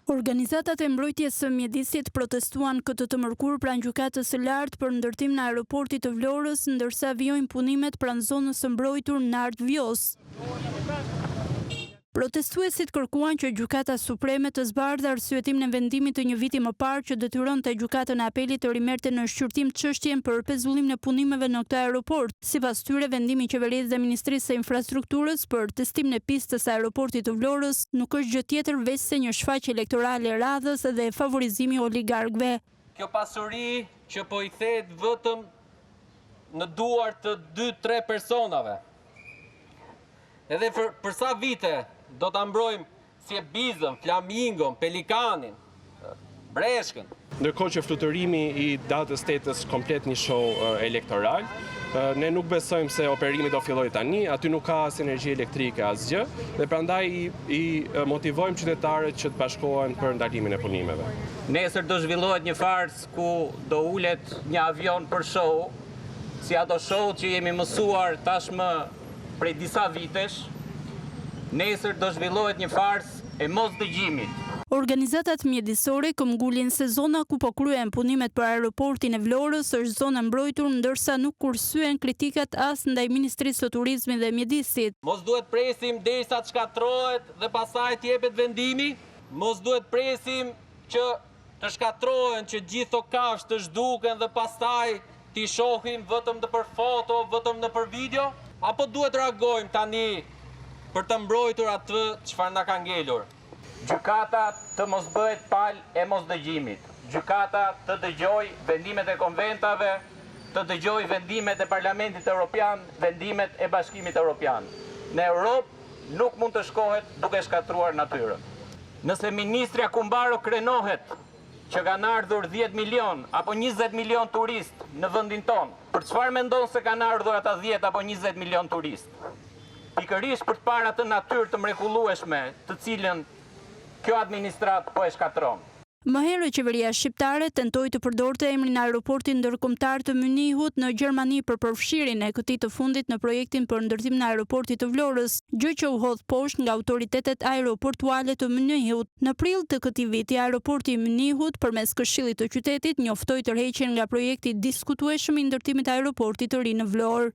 Organizatat e mbrojtjes së mjedisit protestuan këtë të mërkur pranë gjykatës së lartë për ndërtim në aeroportit të Vlorës, ndërsa vijojnë punimet pranë zonës së mbrojtur Nart Vjos. Protestuesit kërkuan që Gjykata Supreme të zbardhë arsyetim në vendimit të një viti më parë që detyronte Gjykatën e Apelit të rimerte në shqyrtim çështjen për pezullim në punimeve në këtë aeroport. Sipas tyre, vendimi i qeverisë dhe Ministrisë së Infrastrukturës për testim në pistës së aeroportit të Vlorës nuk është gjë tjetër veç se një shfaqje elektorale e radhës dhe favorizimi i oligarkëve. Kjo pasuri që po i kthehet vetëm në duar të 2-3 personave. Edhe për sa vite do ta mbrojmë si e bizën, flamingon, pelikanin, breshkën. Ndërkohë që fluturimi i datës 8 është komplet një show elektoral, ne nuk besojmë se operimi do fillojë tani, aty nuk ka as energji elektrike asgjë, dhe prandaj i motivojmë qytetarët që të bashkohen për ndalimin e punimeve. Nesër do zhvillohet një farsë ku do ulet një avion për show, si ato show që jemi mësuar tashmë prej disa vitesh. Nesër do zhvillohet një farsë e mosdëgjimit. Organizatat mjedisore këmbgulin se zona ku po kryen punimet për aeroportin e Vlorës është zona mbrojtur, ndërsa nuk kursyen kritikat as ndaj Ministrisë së Turizmit dhe Mjedisit. Mos duhet presim derisa të shkatrohet dhe pastaj të jepet vendimi. Mos duhet presim që të shkatrohen, që gjithë kafshë të zhduken dhe pastaj t'i shohim vetëm për foto, vetëm për video, apo duhet reagojmë tani për të mbrojtur atë çfarë na ka ngelur. Gjykata të mos bëhet palë e mosdëgjimit. Gjykata të dëgjoj vendimet e konventave, të dëgjoj vendimet e Parlamentit Evropian, vendimet e Bashkimit Evropian. Në Europë nuk mund të shkohet duke shkatruar natyrën. Nëse ministri Akumbaro krenohet që kanë ardhur 10 milion apo 20 milion turist në vendin tonë, për çfarë mendon se kanë ardhur ata 10 apo 20 milion turist? Pikërisht për të parë atë natyrë të mrekullueshme, të cilën kjo administratë po e shkatron. Më herë qeveria shqiptare tentoi të përdorte emrin aeroportit ndërkombëtar të Mynihut në Gjermani për përfshirjen e këtij të fundit në projektin për ndërtim në aeroportit të Vlorës, gjë që u hodh poshtë nga autoritetet aeroportuale të Mynihut. Në prill të këtij viti, aeroporti i Mynihut përmes Këshillit të Qytetit njoftoi tërheqjen nga projekti diskutueshëm i ndërtimit të aeroportit të ri në Vlorë.